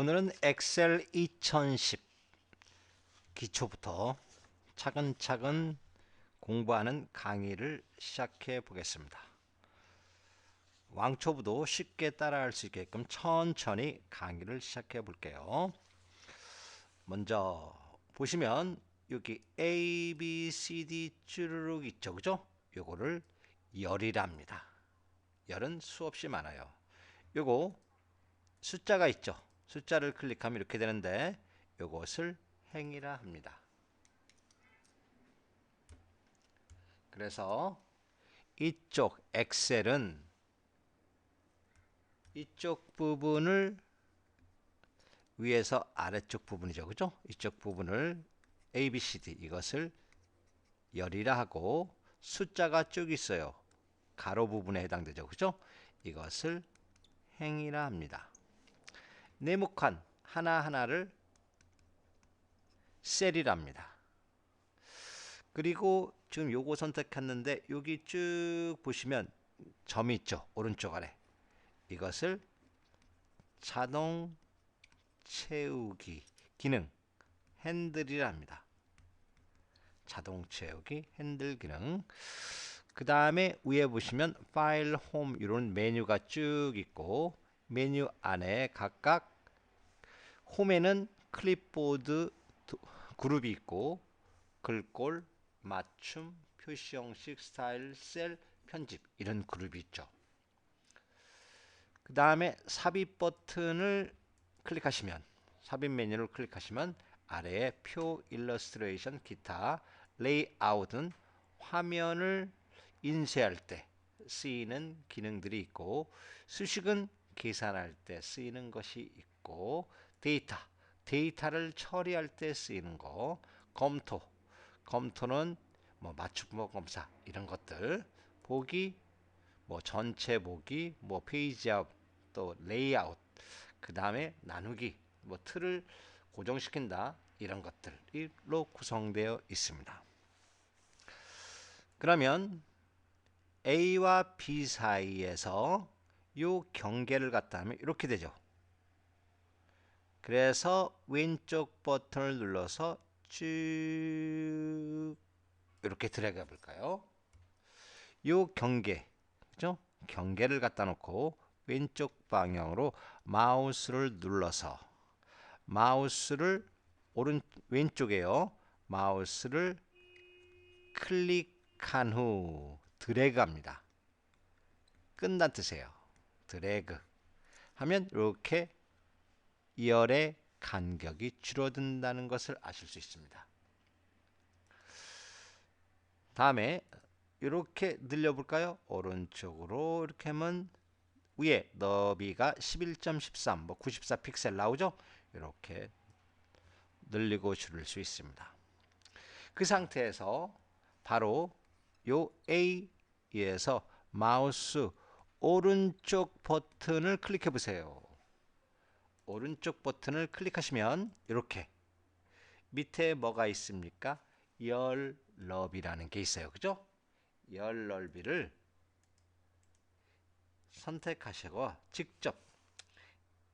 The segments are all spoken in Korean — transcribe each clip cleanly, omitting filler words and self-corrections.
오늘은 엑셀 2010 기초부터 차근차근 공부하는 강의를 시작해 보겠습니다. 왕초보도 쉽게 따라할 수 있게끔 천천히 강의를 시작해 볼게요. 먼저 보시면 여기 A, B, C, D 쭈르륵 있죠, 그죠? 요거를 열이랍니다. 열은 수없이 많아요. 요거 숫자가 있죠. 숫자를 클릭하면 이렇게 되는데 요것을 행이라 합니다. 그래서 이쪽 엑셀은 이쪽 부분을 위에서 아래쪽 부분이죠. 그죠? 이쪽 부분을 A, B, C, D 이것을 열이라 하고 숫자가 쭉 있어요. 가로 부분에 해당되죠. 그죠? 이것을 행이라 합니다. 네모칸 하나하나를 셀이랍니다. 그리고 지금 요거 선택했는데 여기 쭉 보시면 점이 있죠. 오른쪽 아래. 이것을 자동 채우기 기능 핸들이라 합니다. 자동 채우기 핸들 기능. 그 다음에 위에 보시면 파일 홈 이런 메뉴가 쭉 있고 메뉴 안에 각각 홈에는 클립보드 그룹이 있고 글꼴, 맞춤, 표시 형식, 스타일, 셀, 편집 이런 그룹이 있죠. 그 다음에 삽입 버튼을 클릭하시면 삽입 메뉴를 클릭하시면 아래에 표, 일러스트레이션, 기타, 레이아웃은 화면을 인쇄할 때 쓰이는 기능들이 있고 수식은 계산할 때 쓰이는 것이 있고 데이터를 처리할 때 쓰이는 거, 검토는 뭐 맞춤법 검사 이런 것들, 보기 뭐 전체 보기, 뭐 페이지아웃, 또 레이아웃, 그 다음에 나누기, 뭐 틀을 고정시킨다 이런 것들로 구성되어 있습니다. 그러면 A와 B 사이에서 요 경계를 갖다 하면 이렇게 되죠. 그래서 왼쪽 버튼을 눌러서 쭉 이렇게 드래그 해 볼까요? 요 경계, 그죠? 경계를 갖다 놓고 왼쪽 방향으로 마우스를 눌러서 마우스를 왼쪽에요. 마우스를 클릭한 후 드래그 합니다. 끝난 뜻이에요. 드래그 하면 이렇게 열의 간격이 줄어든다는 것을 아실 수 있습니다. 다음에 이렇게 늘려볼까요? 오른쪽으로 이렇게 하면 위에 너비가 11.13, 뭐 94 픽셀 나오죠? 이렇게 늘리고 줄일 수 있습니다. 그 상태에서 바로 요 A에서 마우스 오른쪽 버튼을 클릭해 보세요. 오른쪽 버튼을 클릭하시면 이렇게 밑에 뭐가 있습니까? 열 너비라는 게 있어요. 그죠? 열 넓이를 선택하시고 직접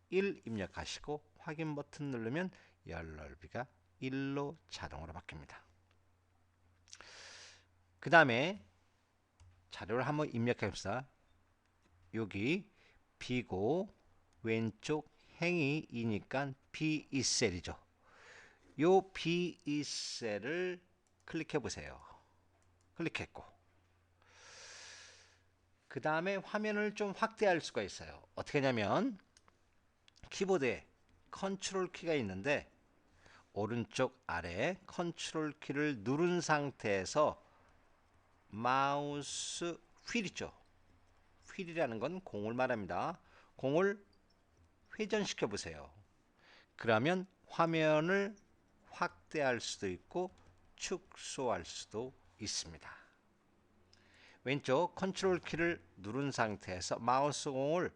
1 입력하시고 확인 버튼 누르면 열 넓이가 1로 자동으로 바뀝니다. 그 다음에 자료를 한번 입력해 봅시다. 여기 B고 왼쪽 행이 2니까 B2셀이죠. 요 B2셀을 클릭해 보세요. 클릭했고 그 다음에 화면을 좀 확대할 수가 있어요. 어떻게 하냐면 키보드에 컨트롤 키가 있는데 오른쪽 아래 컨트롤 키를 누른 상태에서 마우스 휠 있죠. 휠이라는 건 공을 말합니다. 공을 회전시켜 보세요. 그러면 화면을 확대할 수도 있고 축소할 수도 있습니다. 왼쪽 컨트롤 키를 누른 상태에서 마우스 공을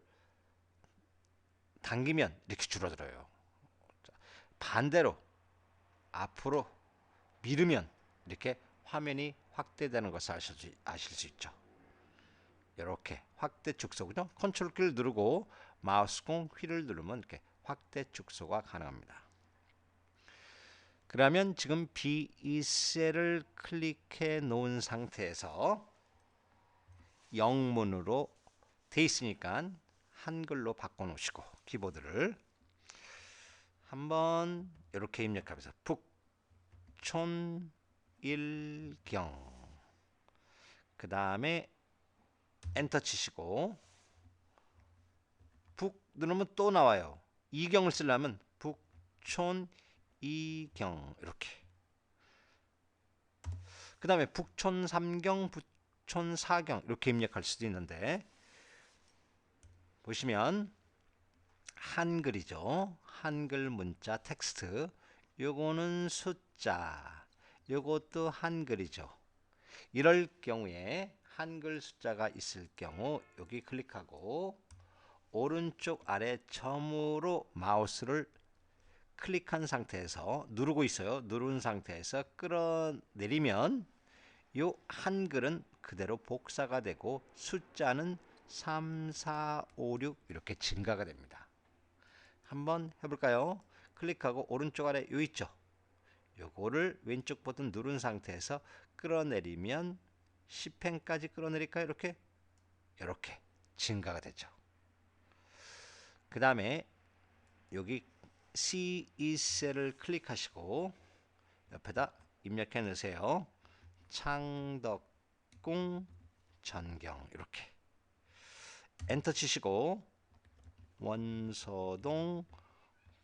당기면 이렇게 줄어들어요. 반대로 앞으로 밀으면 이렇게 화면이 확대되는 것을 아실 수 있죠. 이렇게 확대 축소, 그죠? 컨트롤 키를 누르고 마우스 공 휠을 누르면 이렇게 확대 축소가 가능합니다. 그러면 지금 B2셀을 클릭해 놓은 상태에서 영문으로 돼 있으니까 한글로 바꿔 놓으시고 키보드를 한번 이렇게 입력하면서 북촌일경 그 다음에 엔터 치시고 북 누르면 또 나와요. 이경을 쓰려면 북촌이경 이렇게 그 다음에 북촌삼경 북촌사경 이렇게 입력할 수도 있는데 보시면 한글이죠. 한글 문자 텍스트 요거는 숫자 요것도 한글이죠. 이럴 경우에 한글 숫자가 있을 경우 여기 클릭하고 오른쪽 아래 점으로 마우스를 클릭한 상태에서 누르고 있어요. 누른 상태에서 끌어내리면 요 한글은 그대로 복사가 되고 숫자는 3, 4, 5, 6 이렇게 증가가 됩니다. 한번 해볼까요? 클릭하고 오른쪽 아래 요 있죠. 요거를 왼쪽 버튼 누른 상태에서 끌어내리면 10펜까지 끌어내릴까요? 이렇게 증가가 되죠. 그 다음에 여기 C2셀을 클릭하시고 옆에다 입력해 넣으세요. 창덕궁 전경 이렇게 엔터 치시고 원서동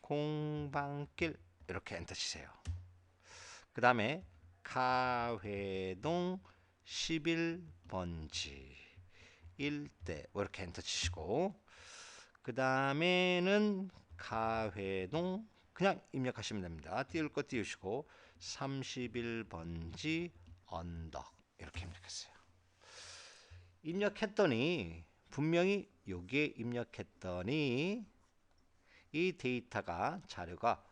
공방길 이렇게 엔터 치세요. 그 다음에 가회동 11번지 일대 이렇게 엔터 치시고 그 다음에는 가회동 그냥 입력하시면 됩니다. 띄울 거 띄우시고 31번지 언덕 이렇게 입력했어요. 입력했더니 분명히 여기에 입력했더니 이 데이터가 자료가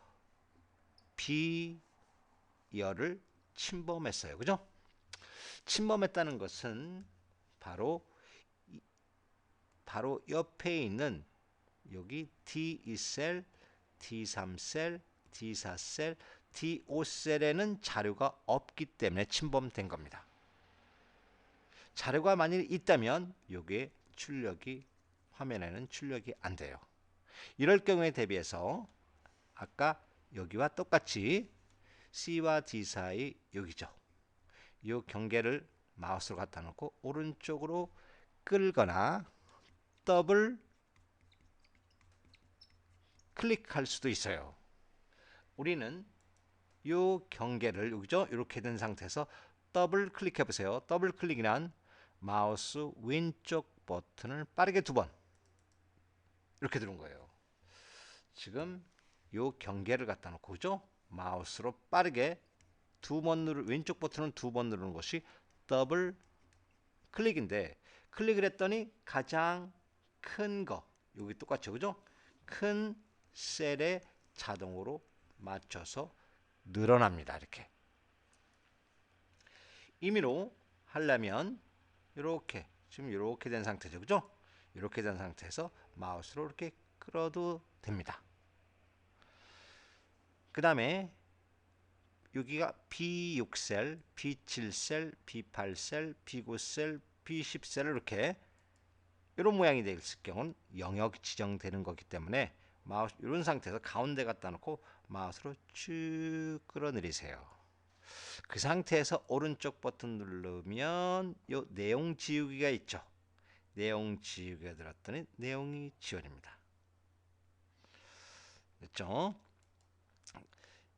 B열을 침범했어요. 그죠? 침범했다는 것은 바로 옆에 있는 여기 D2셀, D3셀, D4셀, D5셀에는 자료가 없기 때문에 침범된 겁니다. 자료가 만일 있다면 여기에 출력이 화면에는 출력이 안 돼요. 이럴 경우에 대비해서 아까 여기와 똑같이 C와 D 사이 여기죠. 이 경계를 마우스로 갖다 놓고 오른쪽으로 끌거나 더블 클릭할 수도 있어요. 우리는 이 경계를 여기죠. 이렇게 된 상태에서 더블 클릭해 보세요. 더블 클릭이란 마우스 왼쪽 버튼을 빠르게 2번 이렇게 누른 거예요. 지금 이 경계를 갖다 놓고 그죠? 마우스로 빠르게 2번 왼쪽 버튼을 2번 누르는 것이 더블 클릭인데 클릭을 했더니 가장 큰 거 여기 똑같죠, 그죠? 큰 셀에 자동으로 맞춰서 늘어납니다. 이렇게 임의로 하려면 이렇게 지금 이렇게 된 상태죠, 그죠? 이렇게 된 상태에서 마우스로 이렇게 끌어도 됩니다. 그 다음에 여기가 B6셀, B7셀, B8셀, B9셀, B10셀을 이렇게 이런 모양이 됐을 경우는 영역 지정되는 거기 때문에 마우스 이런 상태에서 가운데 갖다 놓고 마우스로 쭉 끌어내리세요. 그 상태에서 오른쪽 버튼 누르면 요 내용 지우기가 있죠. 내용 지우기가 들었더니 내용이 지워집니다. 됐죠?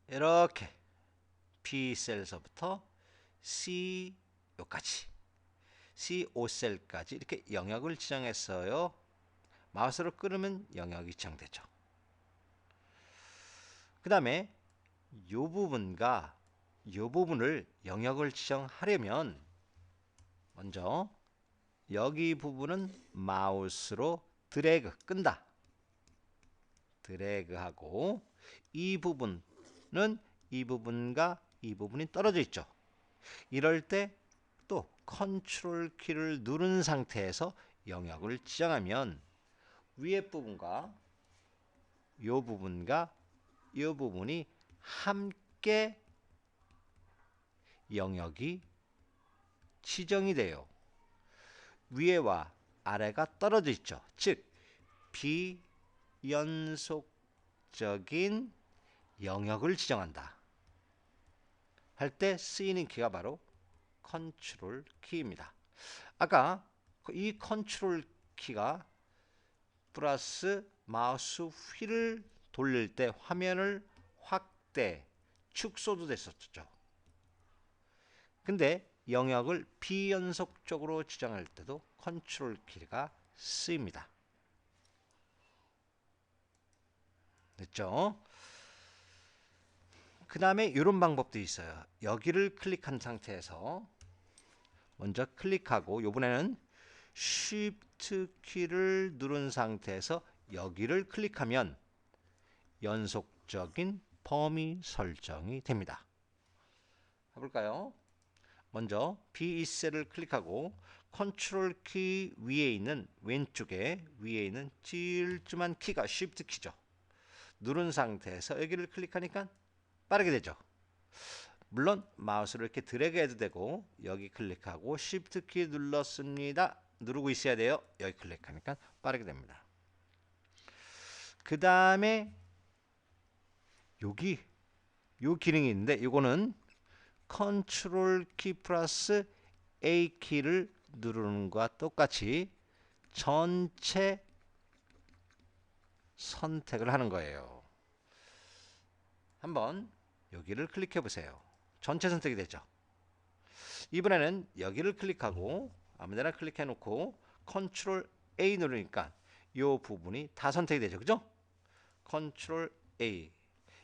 이렇게 B셀서부터 C 요까지 C5셀까지 이렇게 영역을 지정했어요. 마우스로 끌으면 영역이 지정되죠. 그 다음에 이 부분과 이 부분을 영역을 지정하려면 먼저 여기 부분은 마우스로 드래그 끈다. 드래그하고 이 부분은 이 부분과 이 부분이 떨어져 있죠. 이럴 때 또 컨트롤 키를 누른 상태에서 영역을 지정하면 위에 부분과 요 부분과 요 부분이 함께 영역이 지정이 돼요. 위에와 아래가 떨어져 있죠. 즉 비연속적인 영역을 지정한다 할 때 쓰이는 키가 바로 컨트롤 키입니다. 아까 이 컨트롤 키가 플러스 마우스 휠을 돌릴 때 화면을 확대, 축소도 됐었죠. 근데 영역을 비연속적으로 지정할 때도 컨트롤 키가 쓰입니다. 됐죠? 그 다음에 이런 방법도 있어요. 여기를 클릭한 상태에서 먼저 클릭하고 이번에는 Shift 키를 누른 상태에서 여기를 클릭하면 연속적인 범위 설정이 됩니다. 해볼까요? 먼저 B2셀을 클릭하고 컨트롤 키 위에 있는 왼쪽에 위에 있는 찔끔한 키가 Shift 키죠. 누른 상태에서 여기를 클릭하니까 빠르게 되죠. 물론 마우스를 이렇게 드래그 해도 되고 여기 클릭하고 Shift 키 눌렀습니다. 누르고 있어야 돼요. 여기 클릭하니까 빠르게 됩니다. 그 다음에 여기 요 기능이 있는데 이거는 컨트롤 키 플러스 A 키를 누르는 것과 똑같이 전체 선택을 하는 거예요. 한번 여기를 클릭해 보세요. 전체 선택이 되죠. 이번에는 여기를 클릭하고 아무데나 클릭해 놓고 컨트롤 A 누르니까 이 부분이 다 선택이 되죠. 그죠? 컨트롤 A.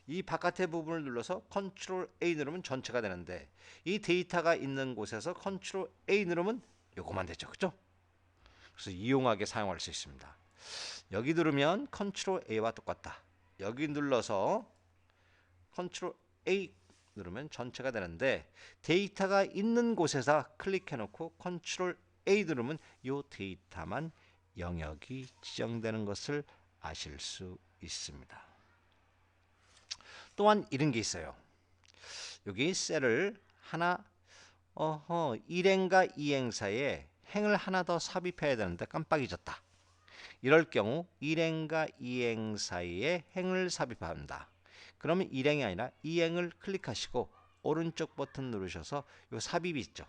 이 바깥의 부분을 눌러서 컨트롤 A 누르면 전체가 되는데 이 데이터가 있는 곳에서 컨트롤 A 누르면 요거만 되죠. 그죠? 그래서 이용하게 사용할 수 있습니다. 여기 누르면 컨트롤 A와 똑같다. 여기 눌러서 컨트롤 A 누르면 전체가 되는데 데이터가 있는 곳에서 클릭해 놓고 컨트롤 A 누르면 이 데이터만 영역이 지정되는 것을 아실 수 있습니다. 또한 이런 게 있어요. 여기 셀을 하나 일행과 이행 사이에 행을 하나 더 삽입해야 되는데 깜빡 잊었다. 이럴 경우 일행과 이행 사이에 행을 삽입합니다. 그러면 일행이 아니라 이행을 클릭하시고 오른쪽 버튼 누르셔서 요 삽입이 있죠.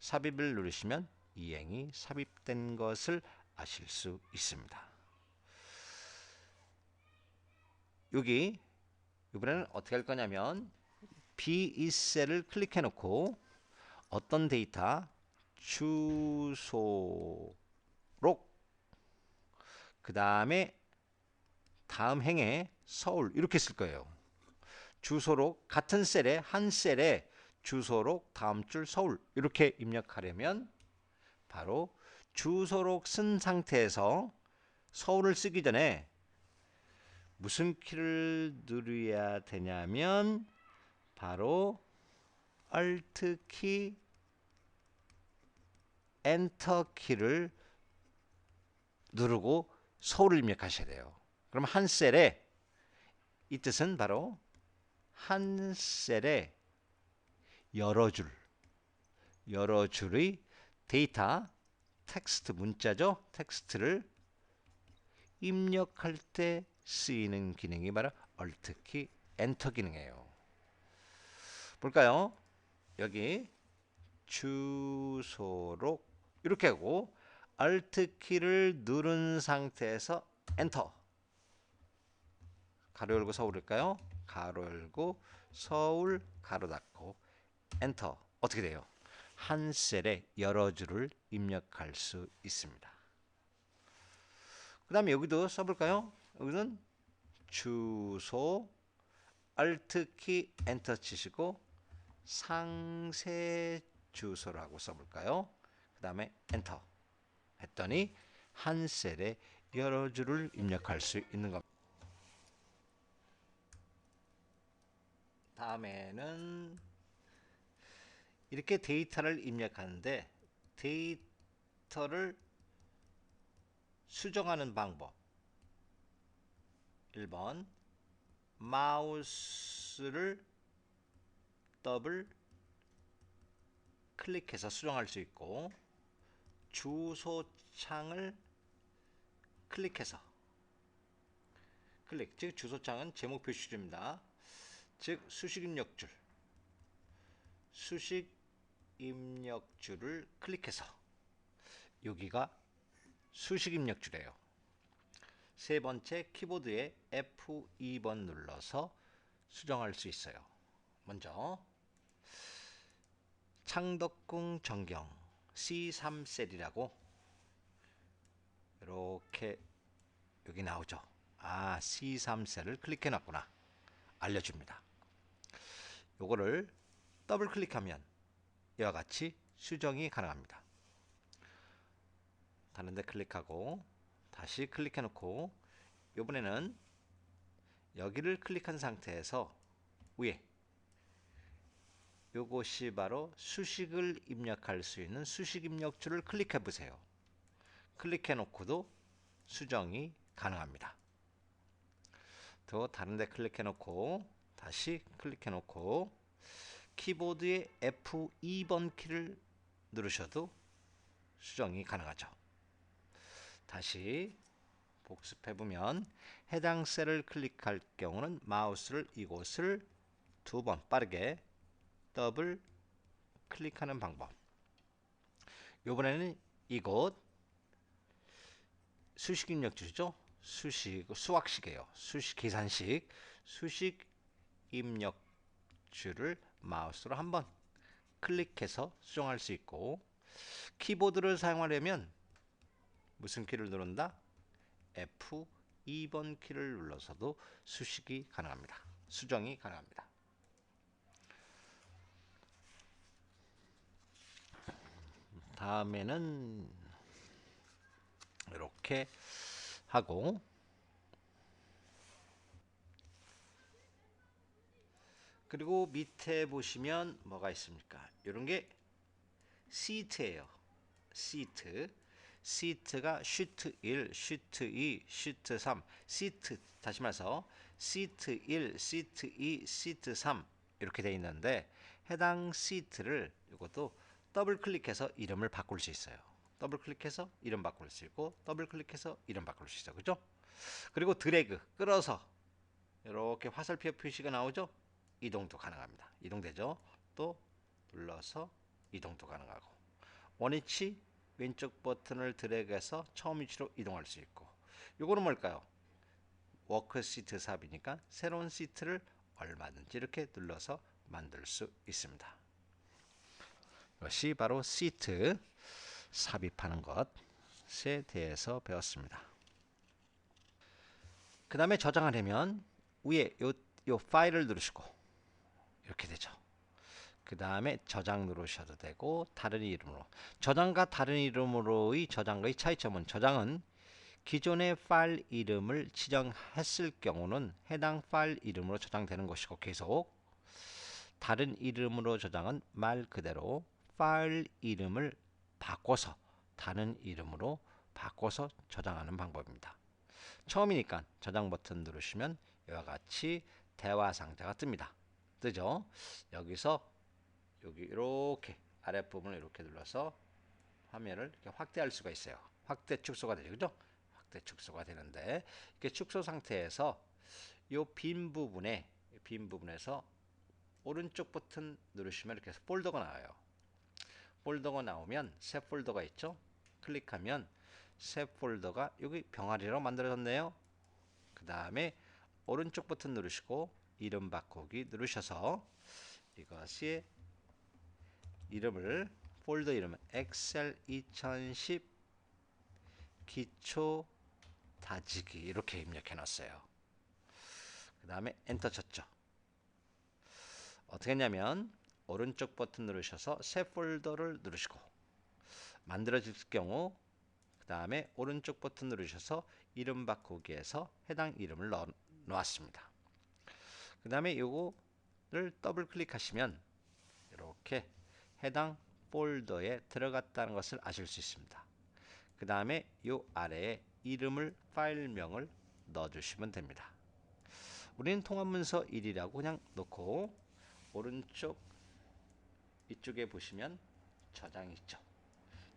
삽입을 누르시면 이행이 삽입된 것을 아실 수 있습니다. 여기 이번에는 어떻게 할 거냐면 B2셀을 클릭해 놓고 어떤 데이터 주소록 그 다음에 다음 행에 서울 이렇게 쓸 거예요. 주소록 같은 셀에 한 셀에 주소록 다음 줄 서울 이렇게 입력하려면 바로 주소록 쓴 상태에서 서울을 쓰기 전에 무슨 키를 누르야 되냐면 바로 Alt 키, 엔터 키를 누르고 서울을 입력하셔야 돼요. 그럼 한 셀에 이 뜻은 바로 한 셀에 여러 줄의 데이터 텍스트 문자죠. 텍스트를 입력할 때 쓰이는 기능이 바로 Alt 키, 엔터 기능이에요. 볼까요? 여기 주소록 이렇게 하고 Alt 키를 누른 상태에서 엔터. 가로 열고 서울일까요? 가로 열고 서울 가로 닫고 엔터. 어떻게 돼요? 한 셀에 여러 줄을 입력할 수 있습니다. 그 다음에 여기도 써볼까요? 여기는 주소 Alt 키 엔터 치시고 상세 주소라고 써볼까요? 그 다음에 엔터 했더니 한 셀에 여러 줄을 입력할 수 있는 겁니다. 다음에는 이렇게 데이터를 입력하는데 데이터를 수정하는 방법 1번 마우스를 더블 클릭해서 수정할 수 있고 주소창을 클릭해서 즉 주소창은 제목 표시줄입니다. 즉 수식 입력줄을 클릭해서 여기가 수식 입력줄이에요. 세 번째 키보드에 F2번 눌러서 수정할 수 있어요. 먼저 창덕궁 전경 C3셀이라고 이렇게 여기 나오죠. 아, C3셀을 클릭해 놨구나. 알려줍니다. 요거를 더블 클릭하면 이와 같이 수정이 가능합니다. 다른 데 클릭하고 다시 클릭해 놓고 이번에는 여기를 클릭한 상태에서 위에 요것이 바로 수식을 입력할 수 있는 수식 입력줄을 클릭해 보세요. 클릭해 놓고도 수정이 가능합니다. 또 다른 데 클릭해 놓고 다시 클릭해 놓고 키보드의 F2번 키를 누르셔도 수정이 가능하죠. 다시 복습해 보면 해당 셀을 클릭할 경우는 마우스를 이곳을 두 번 빠르게 더블 클릭하는 방법. 이번에는 이곳 수식 입력줄이죠. 수학식이에요. 계산식 수식 입력줄을 마우스로 한번 클릭해서 수정할 수 있고 키보드를 사용하려면 무슨 키를 누른다? F2번 키를 눌러서도 수식이 가능합니다. 수정이 가능합니다. 다음에는 이렇게 하고 그리고 밑에 보시면 뭐가 있습니까? 이런 게 시트예요. 시트가 시트 1, 시트 2, 시트 3, 다시 말해서 시트 1, 시트 2, 시트 3 이렇게 되어 있는데 해당 시트를 이것도 더블 클릭해서 이름을 바꿀 수 있어요. 더블 클릭해서 이름 바꿀 수 있고 더블 클릭해서 이름 바꿀 수 있어요. 그죠? 그리고 드래그 끌어서 이렇게 화살표 표시가 나오죠? 이동도 가능합니다. 이동되죠? 또 눌러서 이동도 가능하고 원위치 왼쪽 버튼을 드래그해서 처음 위치로 이동할 수 있고 요거는 뭘까요? 워크 시트 삽이니까 새로운 시트를 얼마든지 이렇게 눌러서 만들 수 있습니다. 이것이 바로 시트 삽입하는 것에 대해서 배웠습니다. 그 다음에 저장하려면 위에 요 파일을 누르시고 이렇게 되죠. 그 다음에 저장 누르셔도 되고 다른 이름으로 저장과 다른 이름으로의 저장과의 차이점은 저장은 기존의 파일 이름을 지정했을 경우는 해당 파일 이름으로 저장되는 것이고 계속 다른 이름으로 저장은 말 그대로 파일 이름을 바꿔서 다른 이름으로 바꿔서 저장하는 방법입니다. 처음이니까 저장 버튼 누르시면 이와 같이 대화 상자가 뜨죠. 여기서 여기 이렇게 아랫부분을 이렇게 눌러서 화면을 이렇게 확대할 수가 있어요. 확대 축소가 되죠. 그죠? 확대 축소가 되는데 이렇게 축소 상태에서 이 빈 부분에서 오른쪽 버튼 누르시면 이렇게 폴더가 나와요. 폴더가 나오면 새 폴더가 있죠. 클릭하면 새 폴더가 여기 병아리로 만들어졌네요. 그 다음에 오른쪽 버튼 누르시고 이름 바꾸기 누르셔서 이것이 이름을 폴더 이름은 엑셀 2010 기초 다지기 이렇게 입력해 놨어요. 그 다음에 엔터 쳤죠. 어떻게 했냐면 오른쪽 버튼 누르셔서 새 폴더를 누르시고 만들어질 경우 그 다음에 오른쪽 버튼 누르셔서 이름 바꾸기에서 해당 이름을 놓았습니다. 그 다음에 요거를 더블 클릭하시면 이렇게 해당 폴더에 들어갔다는 것을 아실 수 있습니다. 그 다음에 요 아래에 이름을 파일명을 넣어주시면 됩니다. 우리는 통합문서 1이라고 그냥 놓고 오른쪽 이쪽에 보시면 저장이 있죠.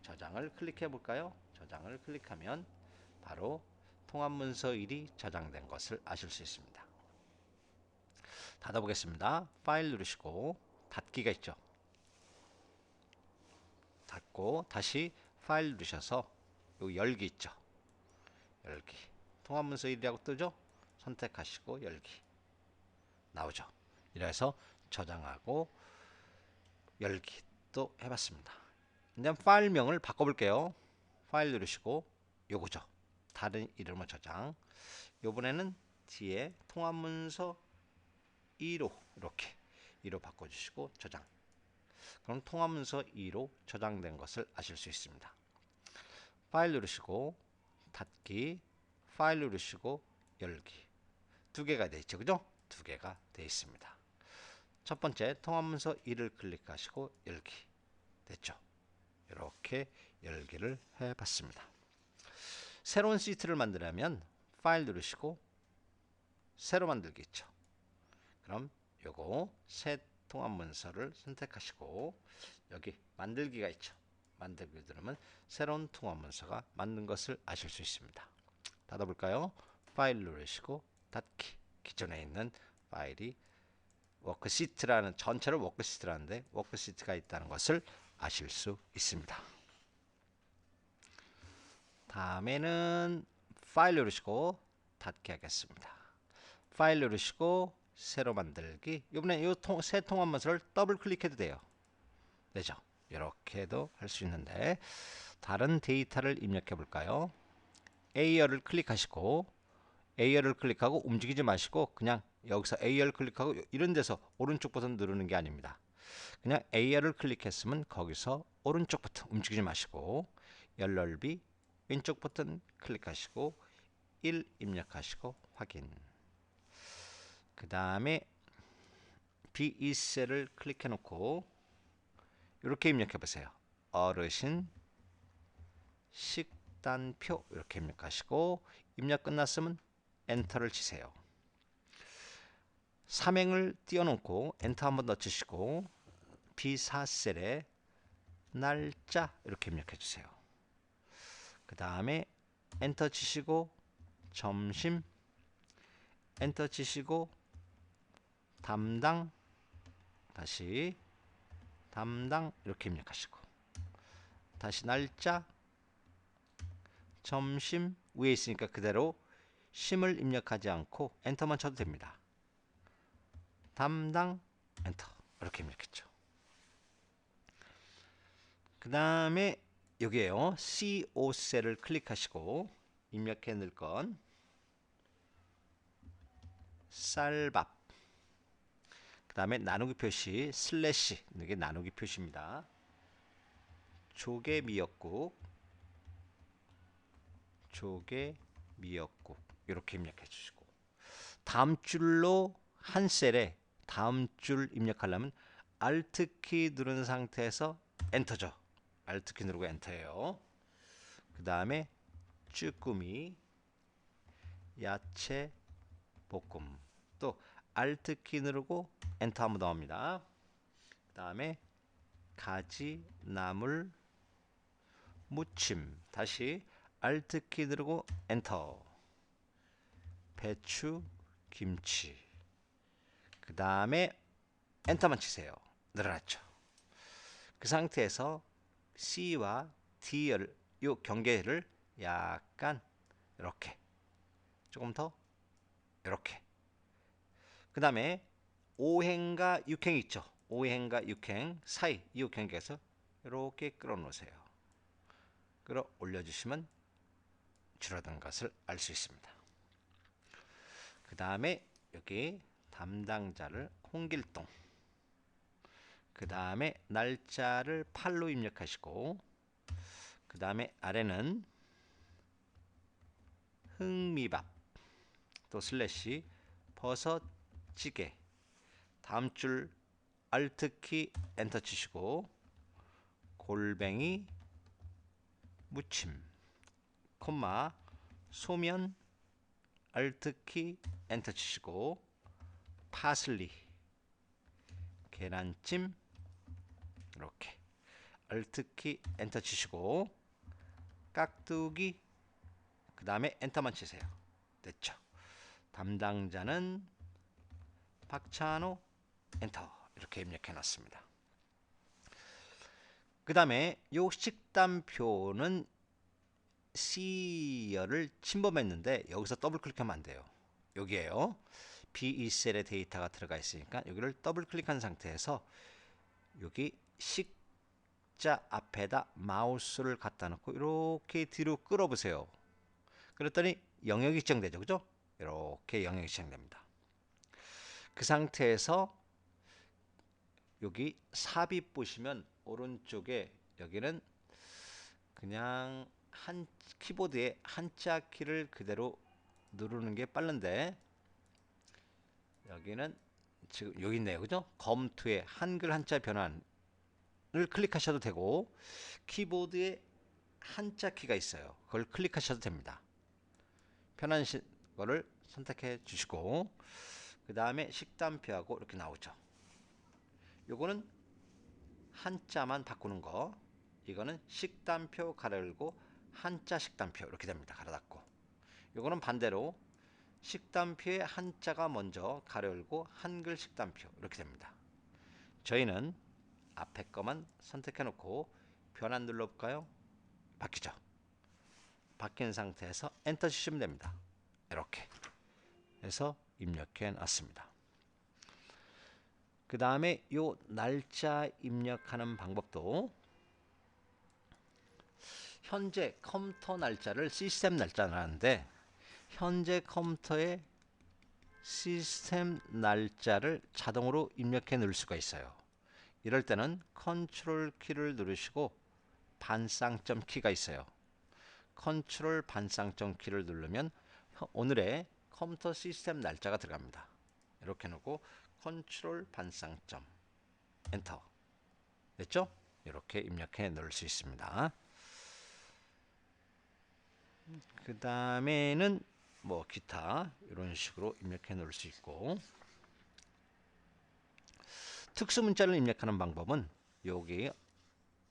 저장을 클릭해 볼까요? 저장을 클릭하면 바로 통합문서 1이 저장된 것을 아실 수 있습니다. 닫아보겠습니다. 파일 누르시고 닫기가 있죠. 닫고 다시 파일 누르셔서 여기 열기 있죠. 열기. 통합문서 1이라고 뜨죠? 선택하시고 열기. 나오죠. 이래서 저장하고 열기 또 해봤습니다. 이제 파일명을 바꿔볼게요. 파일 누르시고 요거죠. 다른 이름으로 저장. 요번에는 뒤에 통합문서 2로 이렇게 2로 바꿔주시고 저장. 그럼 통합문서 2로 저장된 것을 아실 수 있습니다. 파일 누르시고 닫기, 파일 누르시고 열기. 두 개가 돼 있죠. 그죠? 두 개가 돼 있습니다. 첫 번째 통합문서 2를 클릭하시고 열기. 됐죠? 이렇게 열기를 해봤습니다. 새로운 시트를 만들려면 파일 누르시고 새로 만들기 있죠. 그럼 요거 새 통합문서를 선택하시고 여기 만들기가 있죠. 만들기 누르면 새로운 통합문서가 만든 것을 아실 수 있습니다. 닫아볼까요? 파일 누르시고 닫기. 기존에 있는 파일이 워크시트라는 전체를 워크시트라는데 워크시트가 있다는 것을 아실 수 있습니다. 다음에는 파일 누르시고 닫기 하겠습니다. 파일 누르시고 새로 만들기. 이번에 이 새 통합문서를 더블 클릭해도 돼요. 되죠? 이렇게도 할 수 있는데 다른 데이터를 입력해 볼까요? A열을 클릭하시고 A열을 클릭하고 움직이지 마시고 그냥 여기서 A열 클릭하고 이런 데서 오른쪽 버튼 누르는 게 아닙니다. 그냥 A열을 클릭했으면 거기서 오른쪽 버튼 움직이지 마시고 열 넓이 왼쪽 버튼 클릭하시고 1 입력하시고 확인. 그 다음에 B2셀을 클릭해 놓고 이렇게 입력해 보세요. 어르신 식단표 이렇게 입력하시고 입력 끝났으면 엔터를 치세요. 삼행을 띄워놓고 엔터 한번 더 치시고 B4셀에 날짜 이렇게 입력해 주세요. 그 다음에 엔터 치시고 점심 엔터 치시고 담당 다시 담당 이렇게 입력하시고 다시 날짜 점심 위에 있으니까 그대로 심을 입력하지 않고 엔터만 쳐도 됩니다. 담당 엔터 이렇게 입력했죠. 그 다음에 여기에요. C5셀을 클릭하시고 입력해 넣을 건 쌀밥. 그 다음에 나누기 표시 슬래시 이게 나누기 표시입니다. 조개 미역국 조개 미역국 이렇게 입력해 주시고 다음 줄로 한 셀에 다음 줄 입력하려면 Alt키 누른 상태에서 엔터죠. Alt키 누르고 엔터예요. 그 다음에 쭈꾸미 야채 볶음 또 Alt키 누르고 엔터 한번 더 합니다. 그 다음에 가지 나물 무침 다시 Alt키 누르고 엔터 배추 김치 그 다음에 엔터만 치세요. 늘어났죠. 그 상태에서 C와 D를 요 경계를 약간 이렇게 조금 더 이렇게 그 다음에 5행과 6행 있죠. 5행과 6행 사이 이 경계에서 이렇게 끌어 놓으세요. 끌어 올려주시면 줄어든 것을 알 수 있습니다. 그 다음에 여기 담당자를 홍길동 그 다음에 날짜를 8로 입력하시고 그 다음에 아래는 흥미밥 또 슬래시 버섯찌개 다음 줄 Alt키 엔터 치시고 골뱅이 무침 콤마 소면 Alt키 엔터 치시고 파슬리, 계란찜, 이렇게 Alt키 엔터 치시고 깍두기, 그 다음에 엔터만 치세요. 됐죠? 담당자는 박찬호, 엔터. 이렇게 입력해 놨습니다. 그 다음에 요 식단표는 C열을 침범했는데 여기서 더블 클릭하면 안 돼요. 여기에요. B2셀의 데이터가 들어가 있으니까 여기를 더블 클릭한 상태에서 여기 식자 앞에다 마우스를 갖다 놓고 이렇게 뒤로 끌어보세요. 그랬더니 영역이 지정되죠. 그죠? 이렇게 영역이 지정됩니다. 그 상태에서 여기 삽입 보시면 오른쪽에 여기는 그냥 키보드에 한자 키를 그대로 누르는 게 빠른데 여기는 지금 여기 있네요. 그죠? 검투의 한글 한자 변환을 클릭하셔도 되고 키보드에 한자 키가 있어요. 그걸 클릭하셔도 됩니다. 편한 거를 선택해 주시고 그 다음에 식단표하고 이렇게 나오죠. 요거는 한자만 바꾸는 거, 이거는 식단표 가로 열고 한자 식단표 이렇게 됩니다. 가로 닫고. 요거는 반대로 식단표에 한자가 먼저 가로 열고 한글 식단표 이렇게 됩니다. 저희는 앞에 거만 선택해 놓고 변환 눌러볼까요? 바뀌죠. 바뀐 상태에서 엔터 치시면 됩니다. 이렇게 해서 입력해 놨습니다. 그 다음에 요 날짜 입력하는 방법도 현재 컴퓨터 날짜를 시스템 날짜라는데 현재 컴퓨터의 시스템 날짜를 자동으로 입력해 놓을 수가 있어요. 이럴 때는 컨트롤 키를 누르시고 반쌍점 키가 있어요. 컨트롤 반쌍점 키를 누르면 오늘의 컴퓨터 시스템 날짜가 들어갑니다. 이렇게 놓고 컨트롤 반쌍점 엔터 됐죠? 이렇게 입력해 놓을 수 있습니다. 그 다음에는 뭐 기타 이런 식으로 입력해 놓을 수 있고 특수 문자를 입력하는 방법은 여기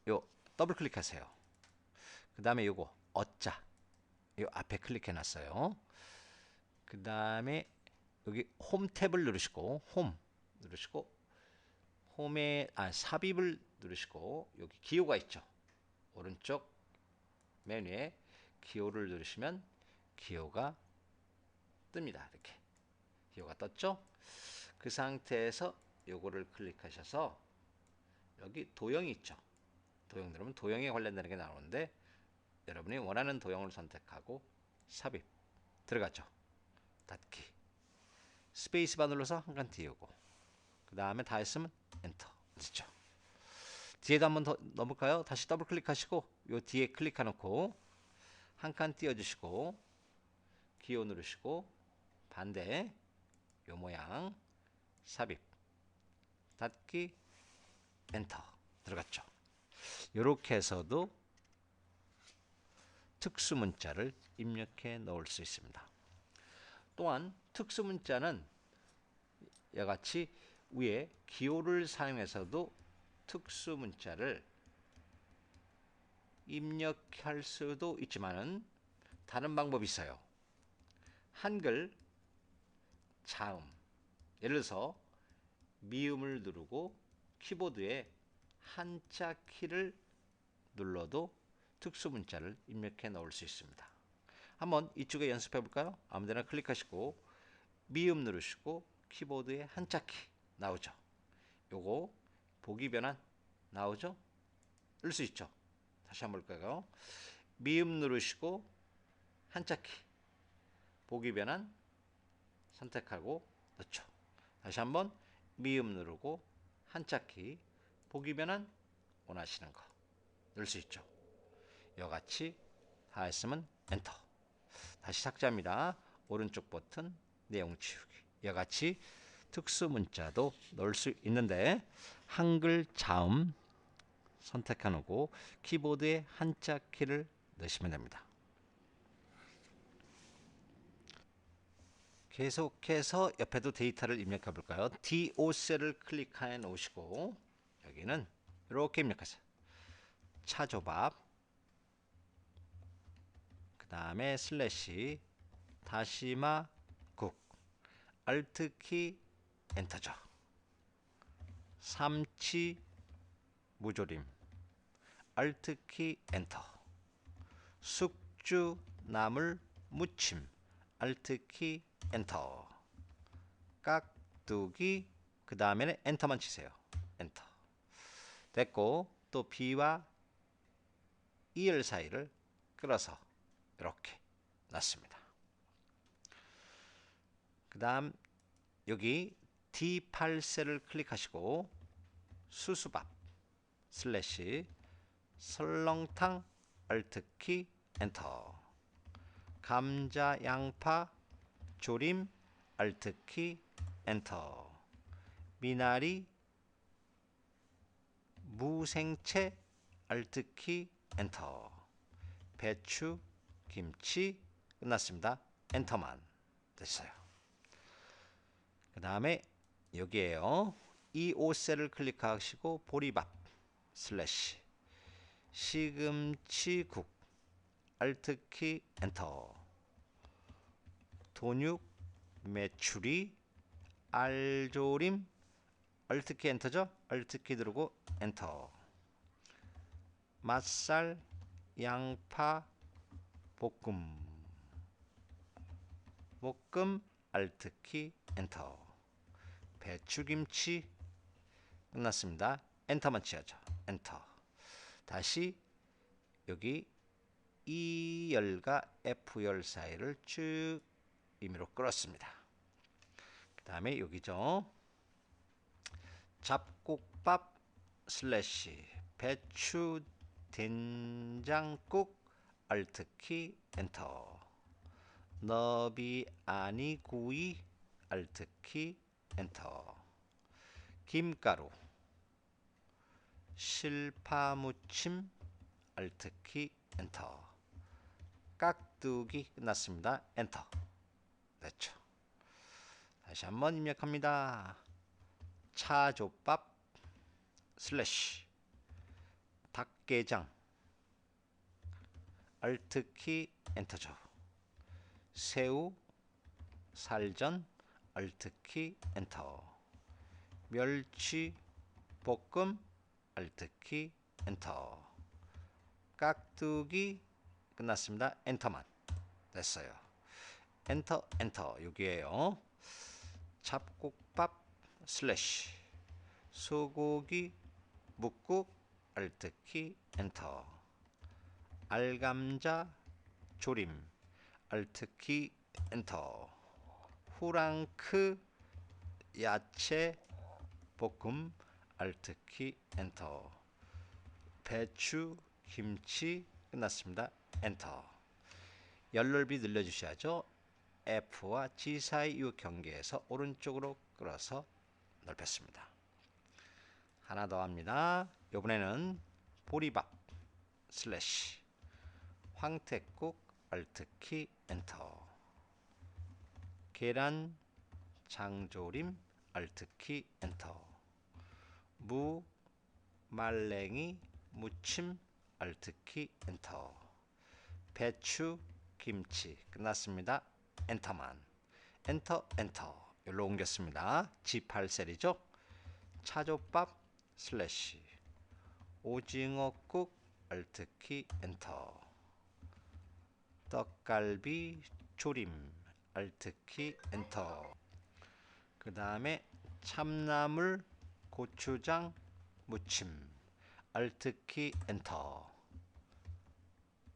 요 더블 클릭하세요. 그 다음에 요거 어자 요 앞에 클릭해 놨어요. 그 다음에 여기 홈 탭을 누르시고 홈 누르시고 홈에 삽입을 누르시고 여기 기호가 있죠. 오른쪽 메뉴에 기호를 누르시면 기호가 뜹니다. 이렇게 기호가 떴죠. 그 상태에서 요거를 클릭하셔서 여기 도형이 있죠. 도형 누르면 도형에 관련되는 게 나오는데 여러분이 원하는 도형을 선택하고 삽입 들어가죠. 닫기 스페이스바 눌러서 한 칸 띄우고 그 다음에 다 했으면 엔터 됐죠. 뒤에도 한번 더 넣어볼까요? 다시 더블 클릭하시고 요 뒤에 클릭해놓고 한 칸 띄워주시고 기호 누르시고 반대 요 모양 삽입 닫기 엔터 들어갔죠. 이렇게 해서도 특수 문자를 입력해 넣을 수 있습니다. 또한 특수 문자는 이와 같이 위에 기호를 사용해서도 특수 문자를 입력할 수도 있지만은 다른 방법이 있어요. 한글 자음 예를 들어서 미음을 누르고 키보드에 한자 키를 눌러도 특수 문자를 입력해 넣을 수 있습니다. 한번 이쪽에 연습해 볼까요? 아무데나 클릭하시고 미음 누르시고 키보드에 한자 키 나오죠. 요거 보기 변환 나오죠? 넣을 수 있죠. 다시 한번 볼까요? 미음 누르시고 한자 키 보기 변환 선택하고 넣죠. 다시 한번 미음 누르고 한자 키 보기 변환 원하시는 거 넣을 수 있죠. 이와 같이 다 했으면 엔터 다시 삭제합니다. 오른쪽 버튼 내용 지우기 이와 같이 특수 문자도 넣을 수 있는데 한글 자음 선택하고 키보드에 한자 키를 넣으시면 됩니다. 계속해서 옆에도 데이터를 입력해 볼까요? D5셀을 클릭해 놓으시고 여기는 이렇게 입력하세요. 차조밥, 그 다음에 슬래시, 다시마, 국, Alt키 엔터죠. 삼치 무조림, Alt키 엔터. 숙주 나물 무침, Alt키 엔터. 깍두기, 그 다음에는 엔터만 치세요. 엔터. 됐고, 또 B와 ER 사이를 끌어서 이렇게 놨습니다. 그 다음 여기 D8셀을 클릭하시고 수수밥 슬래시 설렁탕 Alt키 엔터. 감자 양파 조림 Alt키 엔터. 미나리 무생채 Alt키 엔터. 배추 김치 끝났습니다. 엔터만 됐어요. 그 다음에 여기에요. 이 5셀을 클릭하시고 보리밥 슬래시 시금치국 Alt키 엔터. 돈육 메추리 알조림 Alt키 엔터죠. Alt키 누르고 엔터. 맛살 양파 볶음 Alt키 엔터. 배추김치 끝났습니다. 엔터만 치야죠. 엔터. 다시 여기 E열과 F열 사이를 쭉 임의로 끌었습니다. 그 다음에 여기죠. 잡곡밥 슬래시 배추 된장국 Alt키 엔터. 너비 아니구이 Alt키 엔터. 김가루 실파무침 Alt키 엔터. 깍두기 끝났습니다. 엔터. 됐죠. 다시 한번 입력합니다. 차조밥 슬래시 닭게장 Alt키 엔터죠. 새우 살전 Alt키 엔터. 멸치 볶음 Alt키 엔터. 깍두기 끝났습니다. 엔터만 됐어요. 엔터 엔터. 여기에요. 잡곡밥 슬래시 소고기 묵국 Alt키 엔터. 알감자 조림 Alt키 엔터. 후랑크 야채 볶음 Alt키 엔터. 배추 김치 끝났습니다. 엔터. 열넓이 늘려주셔야죠. F와 G 사이 이 경계에서 오른쪽으로 끌어서 넓혔습니다. 하나 더 합니다. 이번에는 보리밥 슬래시 황태국 Alt키 엔터. 계란 장조림 Alt키 엔터. 무 말랭이 무침 Alt키 엔터. 배추 김치 끝났습니다. 엔터만. 엔터 엔터. 여기로 옮겼습니다. G8셀이죠. 차조밥 슬래시 오징어국 Alt키 엔터. 떡갈비 조림 Alt키 엔터. 그 다음에 참나물 고추장 무침 Alt키 엔터.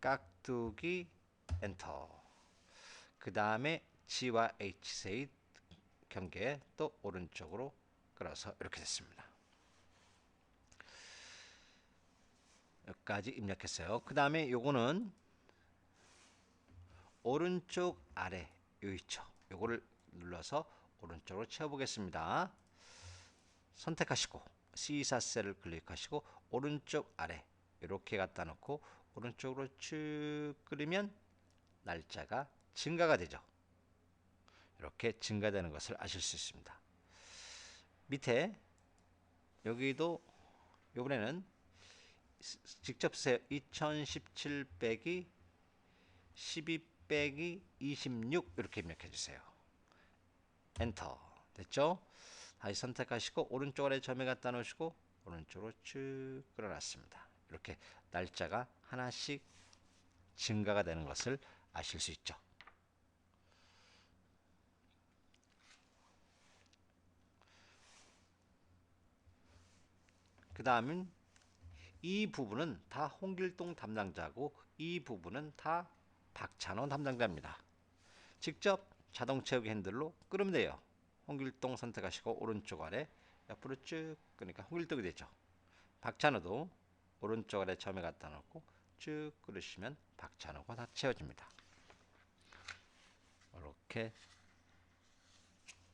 깍두기 엔터. 그 다음에 G와 H 사이 경계 또 오른쪽으로 끌어서 이렇게 됐습니다. 여기까지 입력했어요. 그 다음에 요거는 오른쪽 아래 요 있죠. 요거를 눌러서 오른쪽으로 채워보겠습니다. 선택하시고 C4셀을 클릭하시고 오른쪽 아래 이렇게 갖다 놓고 오른쪽으로 쭉 끌으면 날짜가 증가가 되죠. 이렇게 증가되는 것을 아실 수 있습니다. 밑에 여기도 이번에는 직접 쓰세요. 2017 빼기 12 빼기 26 이렇게 입력해 주세요. 엔터. 됐죠? 다시 선택하시고 오른쪽 아래 점에 갖다 놓으시고 오른쪽으로 쭉 끌어놨습니다. 이렇게 날짜가 하나씩 증가가 되는 것을 아실 수 있죠. 그 다음은 이 부분은 다 홍길동 담당자고 이 부분은 다 박찬호 담당자입니다. 직접 자동 채우기 핸들로 끄면 돼요. 홍길동 선택하시고 오른쪽 아래 옆으로 쭉 끄니까 홍길동이 되죠. 박찬호도 오른쪽 아래 점에 갖다 놓고 쭉 끄시면 박찬호가 다 채워집니다. 이렇게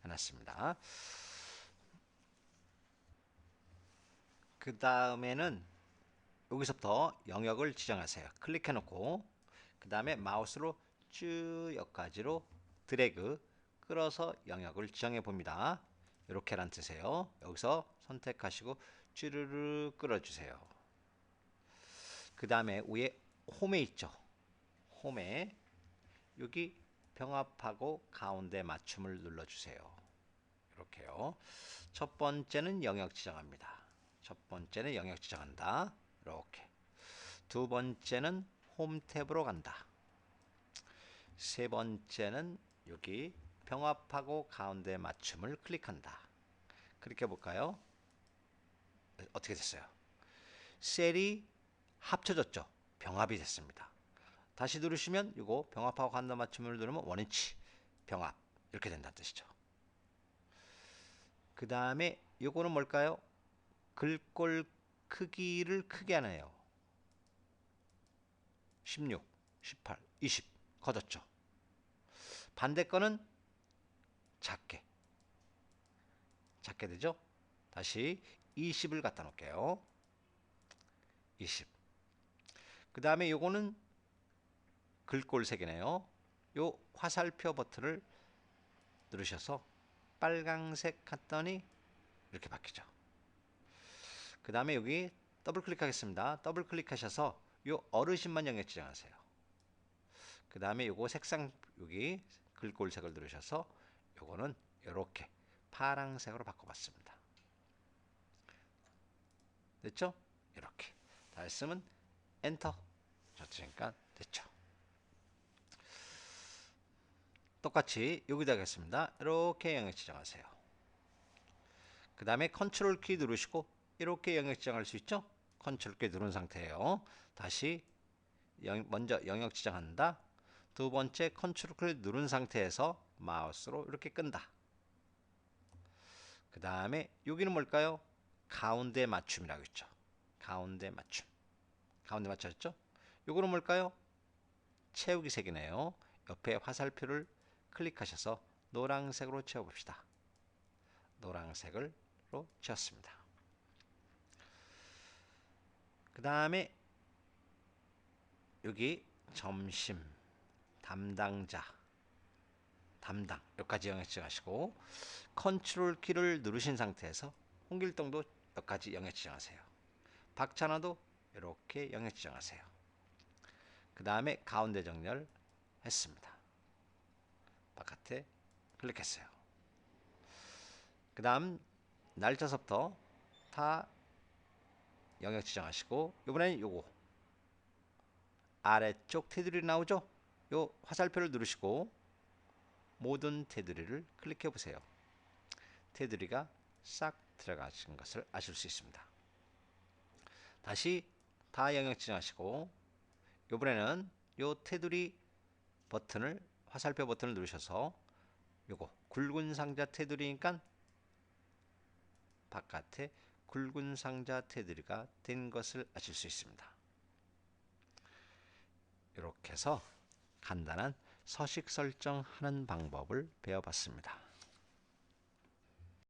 해놨습니다. 그 다음에는 여기서부터 영역을 지정하세요. 클릭해 놓고 그 다음에 마우스로 쭉 여기까지로 드래그 끌어서 영역을 지정해 봅니다. 이렇게란 뜻이에요. 여기서 선택하시고 쭈르르 끌어주세요. 그 다음에 위에 홈에 있죠. 홈에 여기 병합하고 가운데 맞춤을 눌러주세요. 이렇게요. 첫 번째는 영역 지정합니다. 첫 번째는 영역 지정한다. 이렇게. 두 번째는 홈 탭으로 간다. 세 번째는 여기 병합하고 가운데 맞춤을 클릭한다. 클릭해 볼까요? 어떻게 됐어요? 셀이 합쳐졌죠. 병합이 됐습니다. 다시 누르시면 이거 병합하고 가운데 맞춤을 누르면 원위치 병합 이렇게 된다는 뜻이죠. 그 다음에 이거는 뭘까요? 글꼴 크기를 크게 하네요. 16, 18, 20 걷었죠. 반대 거는 작게 되죠. 다시 20을 갖다 놓을게요. 20. 그 다음에 요거는 글꼴 색이네요. 요 화살표 버튼을 누르셔서 빨강색 했더니 이렇게 바뀌죠. 그 다음에 여기 더블 클릭하겠습니다. 더블 클릭하셔서 요 어르신만 영역 지정하세요. 그 다음에 요거 색상 여기 글꼴색을 누르셔서 요거는 이렇게 파랑색으로 바꿔봤습니다. 됐죠? 이렇게 다 했으면 엔터 줬으니까 됐죠. 똑같이 여기다 하겠습니다. 이렇게 영역 지정하세요. 그 다음에 컨트롤 키 누르시고 이렇게 영역 지정할 수 있죠? 컨트롤 키 누른 상태예요. 다시 먼저 영역 지정한다. 두 번째 컨트롤 키 누른 상태에서 마우스로 이렇게 끈다. 그 다음에 여기는 뭘까요? 가운데 맞춤이라고 있죠. 가운데 맞춤. 가운데 맞췄죠? 요거는 뭘까요? 채우기 색이네요. 옆에 화살표를 클릭하셔서 노란색으로 채워봅시다. 노란색으로 채웠습니다. 그 다음에 여기 점심, 담당자, 담당 여기까지 영역 지정하시고 컨트롤 키를 누르신 상태에서 홍길동도 여기까지 영역 지정하세요. 박찬호도 이렇게 영역 지정하세요. 그 다음에 가운데 정렬 했습니다. 바깥에 클릭했어요. 그 다음 날짜서부터 다 영역 지정하시고 이번에는 요거 아래쪽 테두리 나오죠? 요 화살표를 누르시고 모든 테두리를 클릭해 보세요. 테두리가 싹 들어가신 것을 아실 수 있습니다. 다시 다 영역 지정하시고 이번에는 요 테두리 버튼을 화살표 버튼을 누르셔서 요거 굵은 상자 테두리니까 바깥에 굵은 상자 테두리가 된 것을 아실 수 있습니다. 이렇게 해서 간단한 서식 설정하는 방법을 배워봤습니다.